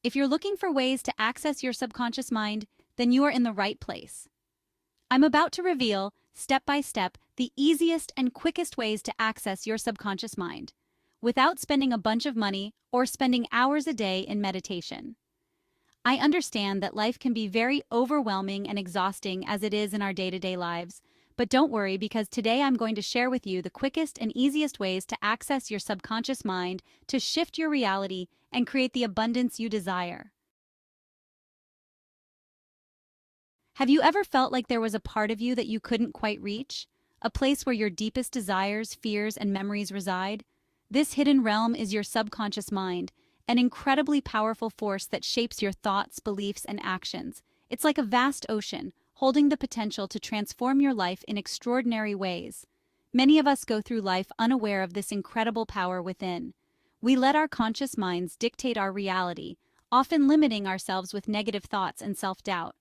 If you're looking for ways to access your subconscious mind, then you are in the right place. I'm about to reveal, step by step, the easiest and quickest ways to access your subconscious mind, without spending a bunch of money or spending hours a day in meditation. I understand that life can be very overwhelming and exhausting as it is in our day-to-day lives, but don't worry because today I'm going to share with you the quickest and easiest ways to access your subconscious mind to shift your reality and create the abundance you desire. Have you ever felt like there was a part of you that you couldn't quite reach? A place where your deepest desires, fears, and memories reside? This hidden realm is your subconscious mind, an incredibly powerful force that shapes your thoughts, beliefs, and actions. It's like a vast ocean, holding the potential to transform your life in extraordinary ways. Many of us go through life unaware of this incredible power within. We let our conscious minds dictate our reality, often limiting ourselves with negative thoughts and self-doubt.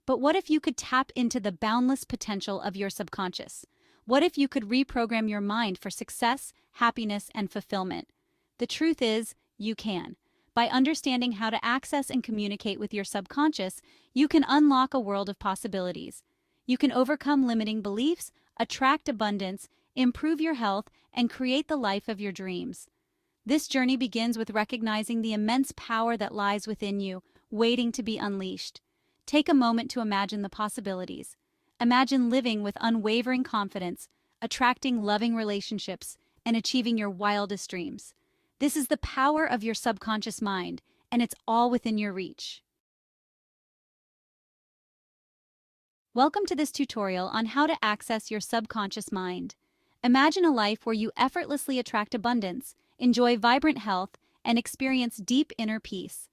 But what if you could tap into the boundless potential of your subconscious? What if you could reprogram your mind for success, happiness, and fulfillment? The truth is, you can. By understanding how to access and communicate with your subconscious, you can unlock a world of possibilities. You can overcome limiting beliefs, attract abundance, improve your health, and create the life of your dreams. This journey begins with recognizing the immense power that lies within you, waiting to be unleashed. Take a moment to imagine the possibilities. Imagine living with unwavering confidence, attracting loving relationships, and achieving your wildest dreams. This is the power of your subconscious mind, and it's all within your reach. Welcome to this tutorial on how to access your subconscious mind. Imagine a life where you effortlessly attract abundance, enjoy vibrant health, and experience deep inner peace.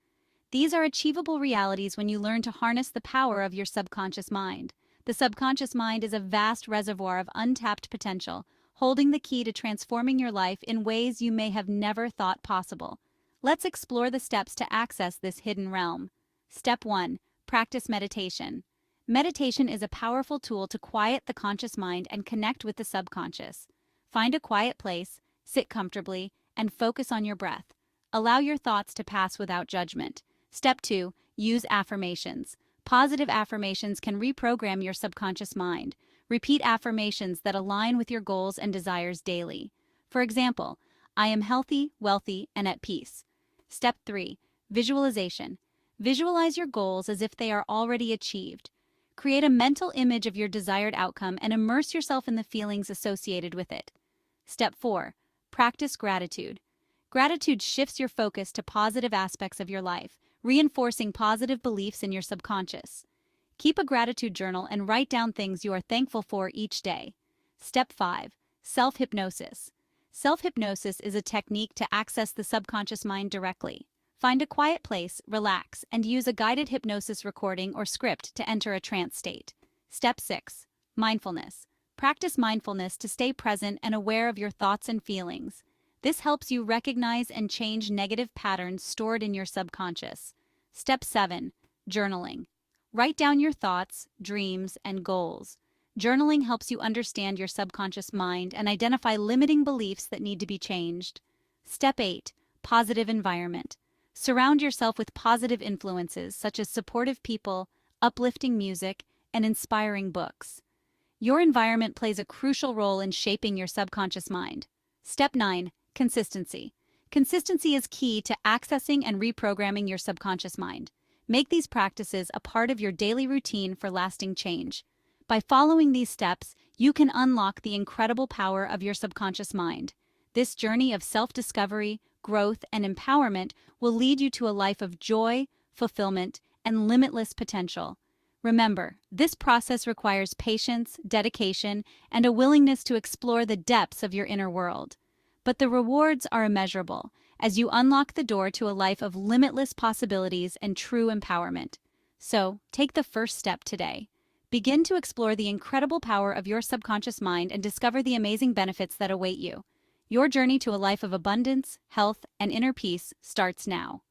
These are achievable realities when you learn to harness the power of your subconscious mind. The subconscious mind is a vast reservoir of untapped potential, holding the key to transforming your life in ways you may have never thought possible. Let's explore the steps to access this hidden realm. Step 1. Practice meditation. Meditation is a powerful tool to quiet the conscious mind and connect with the subconscious. Find a quiet place, sit comfortably, and focus on your breath. Allow your thoughts to pass without judgment. Step 2. Use affirmations. Positive affirmations can reprogram your subconscious mind. Repeat affirmations that align with your goals and desires daily. For example, I am healthy, wealthy, and at peace. Step 3. Visualization. Visualize your goals as if they are already achieved. Create a mental image of your desired outcome and immerse yourself in the feelings associated with it. Step 4. Practice gratitude. Gratitude shifts your focus to positive aspects of your life, reinforcing positive beliefs in your subconscious. Keep a gratitude journal and write down things you are thankful for each day. Step 5. Self-hypnosis. Self-hypnosis is a technique to access the subconscious mind directly. Find a quiet place, relax, and use a guided hypnosis recording or script to enter a trance state. Step 6. Mindfulness. Practice mindfulness to stay present and aware of your thoughts and feelings. This helps you recognize and change negative patterns stored in your subconscious. Step 7. Journaling. Write down your thoughts, dreams, and goals. Journaling helps you understand your subconscious mind and identify limiting beliefs that need to be changed. Step 8. Positive environment. Surround yourself with positive influences such as supportive people, uplifting music, and inspiring books. Your environment plays a crucial role in shaping your subconscious mind. Step 9. Consistency. Consistency is key to accessing and reprogramming your subconscious mind. Make these practices a part of your daily routine for lasting change. By following these steps, you can unlock the incredible power of your subconscious mind. This journey of self-discovery, growth, and empowerment will lead you to a life of joy, fulfillment, and limitless potential. Remember, this process requires patience, dedication, and a willingness to explore the depths of your inner world. But the rewards are immeasurable as you unlock the door to a life of limitless possibilities and true empowerment. So, take the first step today. Begin to explore the incredible power of your subconscious mind and discover the amazing benefits that await you. Your journey to a life of abundance, health, and inner peace starts now.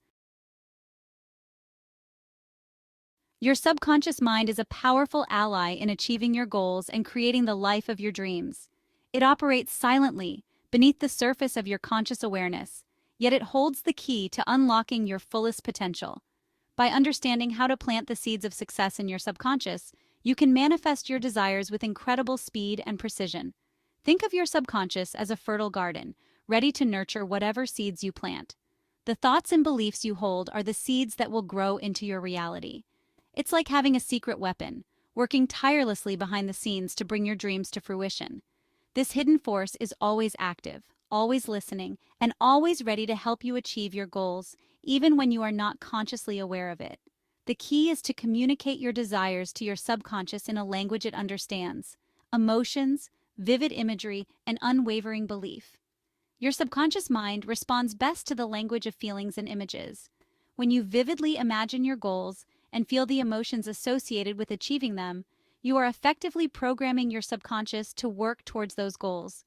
Your subconscious mind is a powerful ally in achieving your goals and creating the life of your dreams. It operates silently, beneath the surface of your conscious awareness, yet it holds the key to unlocking your fullest potential. By understanding how to plant the seeds of success in your subconscious, you can manifest your desires with incredible speed and precision. Think of your subconscious as a fertile garden, ready to nurture whatever seeds you plant. The thoughts and beliefs you hold are the seeds that will grow into your reality. It's like having a secret weapon, working tirelessly behind the scenes to bring your dreams to fruition. This hidden force is always active, always listening, and always ready to help you achieve your goals, even when you are not consciously aware of it. The key is to communicate your desires to your subconscious in a language it understands: emotions, vivid imagery, and unwavering belief. Your subconscious mind responds best to the language of feelings and images. When you vividly imagine your goals and feel the emotions associated with achieving them, you are effectively programming your subconscious to work towards those goals.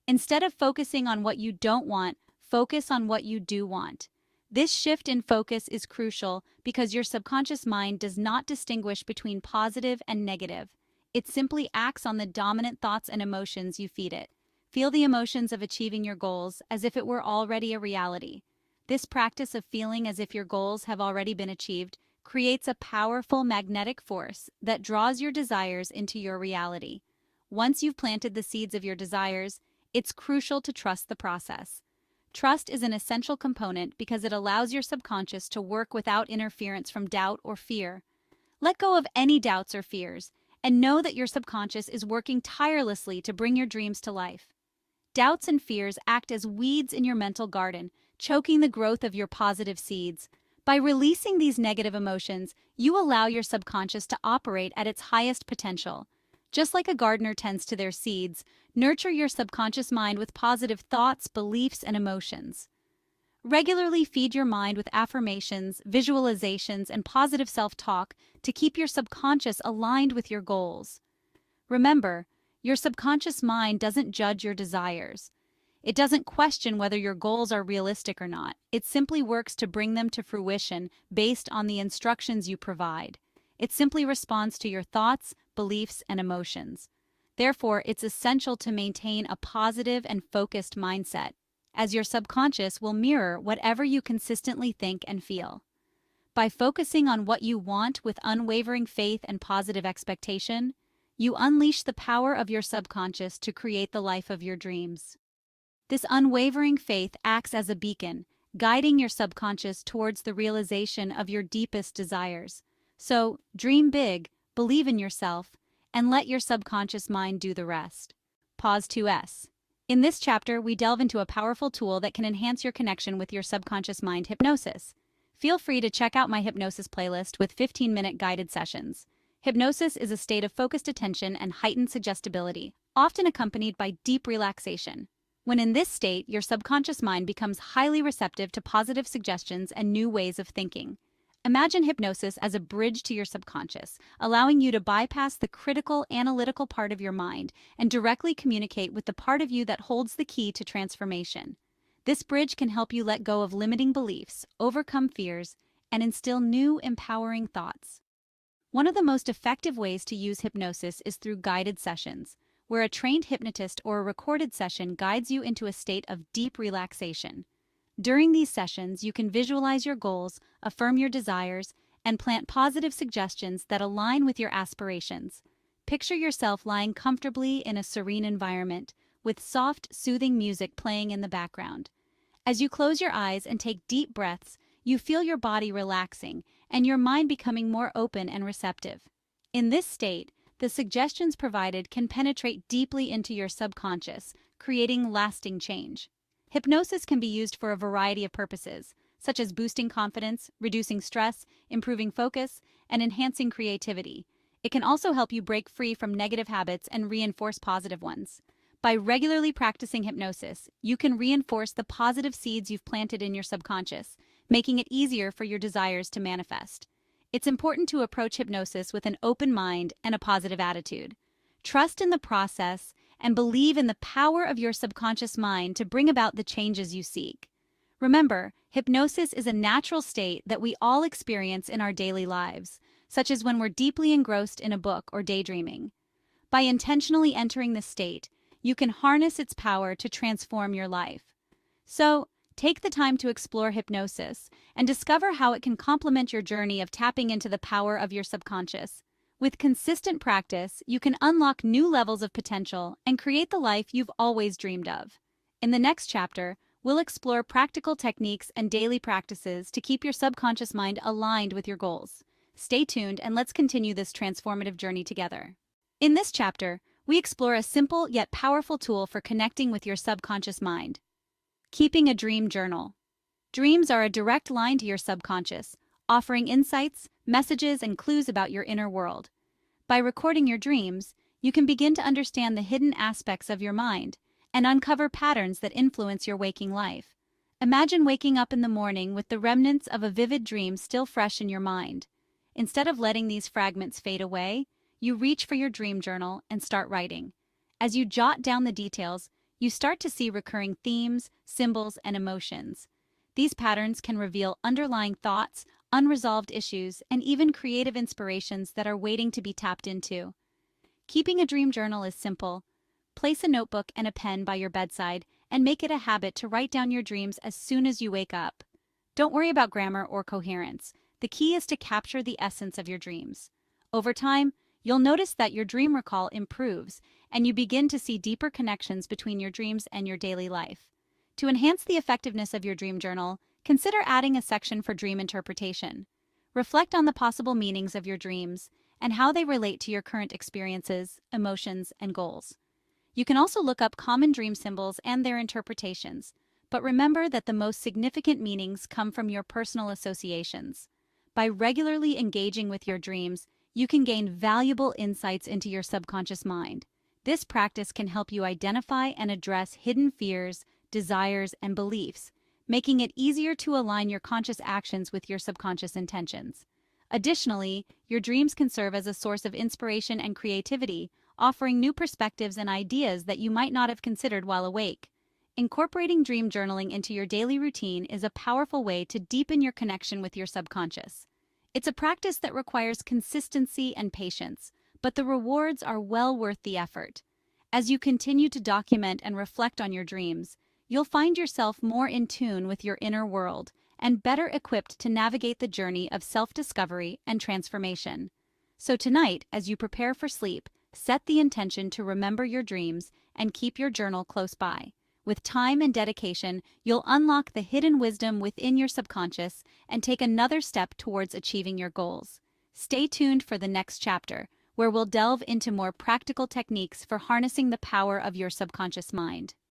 Instead of focusing on what you don't want, focus on what you do want. This shift in focus is crucial because your subconscious mind does not distinguish between positive and negative. It simply acts on the dominant thoughts and emotions you feed it. Feel the emotions of achieving your goals as if it were already a reality. This practice of feeling as if your goals have already been achieved creates a powerful magnetic force that draws your desires into your reality. Once you've planted the seeds of your desires, it's crucial to trust the process. Trust is an essential component because it allows your subconscious to work without interference from doubt or fear. Let go of any doubts or fears, and know that your subconscious is working tirelessly to bring your dreams to life. Doubts and fears act as weeds in your mental garden, choking the growth of your positive seeds. By releasing these negative emotions, you allow your subconscious to operate at its highest potential. Just like a gardener tends to their seeds, nurture your subconscious mind with positive thoughts, beliefs, and emotions. Regularly feed your mind with affirmations, visualizations, and positive self-talk to keep your subconscious aligned with your goals. Remember, your subconscious mind doesn't judge your desires. It doesn't question whether your goals are realistic or not. It simply works to bring them to fruition based on the instructions you provide. It simply responds to your thoughts, beliefs, and emotions. Therefore, it's essential to maintain a positive and focused mindset, as your subconscious will mirror whatever you consistently think and feel. By focusing on what you want with unwavering faith and positive expectation, you unleash the power of your subconscious to create the life of your dreams. This unwavering faith acts as a beacon, guiding your subconscious towards the realization of your deepest desires. So, dream big, believe in yourself, and let your subconscious mind do the rest. Pause 2S. In this chapter, we delve into a powerful tool that can enhance your connection with your subconscious mind: hypnosis. Feel free to check out my hypnosis playlist with 15-minute guided sessions. Hypnosis is a state of focused attention and heightened suggestibility, often accompanied by deep relaxation. When in this state, your subconscious mind becomes highly receptive to positive suggestions and new ways of thinking. Imagine hypnosis as a bridge to your subconscious, allowing you to bypass the critical, analytical part of your mind and directly communicate with the part of you that holds the key to transformation. This bridge can help you let go of limiting beliefs, overcome fears, and instill new, empowering thoughts. One of the most effective ways to use hypnosis is through guided sessions, where a trained hypnotist or a recorded session guides you into a state of deep relaxation. During these sessions, you can visualize your goals, affirm your desires, and plant positive suggestions that align with your aspirations. Picture yourself lying comfortably in a serene environment, with soft, soothing music playing in the background. As you close your eyes and take deep breaths, you feel your body relaxing and your mind becoming more open and receptive. In this state, the suggestions provided can penetrate deeply into your subconscious, creating lasting change. Hypnosis can be used for a variety of purposes, such as boosting confidence, reducing stress, improving focus, and enhancing creativity. It can also help you break free from negative habits and reinforce positive ones. By regularly practicing hypnosis, you can reinforce the positive seeds you've planted in your subconscious, making it easier for your desires to manifest. It's important to approach hypnosis with an open mind and a positive attitude. Trust in the process and believe in the power of your subconscious mind to bring about the changes you seek. Remember, hypnosis is a natural state that we all experience in our daily lives, such as when we're deeply engrossed in a book or daydreaming. By intentionally entering this state, you can harness its power to transform your life. So, Take the time to explore hypnosis and discover how it can complement your journey of tapping into the power of your subconscious. With consistent practice, you can unlock new levels of potential and create the life you've always dreamed of. In the next chapter, we'll explore practical techniques and daily practices to keep your subconscious mind aligned with your goals. Stay tuned and let's continue this transformative journey together. In this chapter, we explore a simple yet powerful tool for connecting with your subconscious mind: keeping a dream journal. Dreams are a direct line to your subconscious, offering insights, messages, and clues about your inner world. By recording your dreams, you can begin to understand the hidden aspects of your mind and uncover patterns that influence your waking life. Imagine waking up in the morning with the remnants of a vivid dream still fresh in your mind. Instead of letting these fragments fade away, you reach for your dream journal and start writing. As you jot down the details, you start to see recurring themes, symbols, and emotions. These patterns can reveal underlying thoughts, unresolved issues, and even creative inspirations that are waiting to be tapped into. Keeping a dream journal is simple. Place a notebook and a pen by your bedside and make it a habit to write down your dreams as soon as you wake up. Don't worry about grammar or coherence. The key is to capture the essence of your dreams. Over time, you'll notice that your dream recall improves and you begin to see deeper connections between your dreams and your daily life. To enhance the effectiveness of your dream journal, consider adding a section for dream interpretation. Reflect on the possible meanings of your dreams and how they relate to your current experiences, emotions, and goals. You can also look up common dream symbols and their interpretations, but remember that the most significant meanings come from your personal associations. By regularly engaging with your dreams, you can gain valuable insights into your subconscious mind. This practice can help you identify and address hidden fears, desires, and beliefs, making it easier to align your conscious actions with your subconscious intentions. Additionally, your dreams can serve as a source of inspiration and creativity, offering new perspectives and ideas that you might not have considered while awake. Incorporating dream journaling into your daily routine is a powerful way to deepen your connection with your subconscious. It's a practice that requires consistency and patience, but the rewards are well worth the effort. As you continue to document and reflect on your dreams, you'll find yourself more in tune with your inner world and better equipped to navigate the journey of self-discovery and transformation. So tonight, as you prepare for sleep, set the intention to remember your dreams and keep your journal close by. With time and dedication, you'll unlock the hidden wisdom within your subconscious and take another step towards achieving your goals. Stay tuned for the next chapter, where we'll delve into more practical techniques for harnessing the power of your subconscious mind.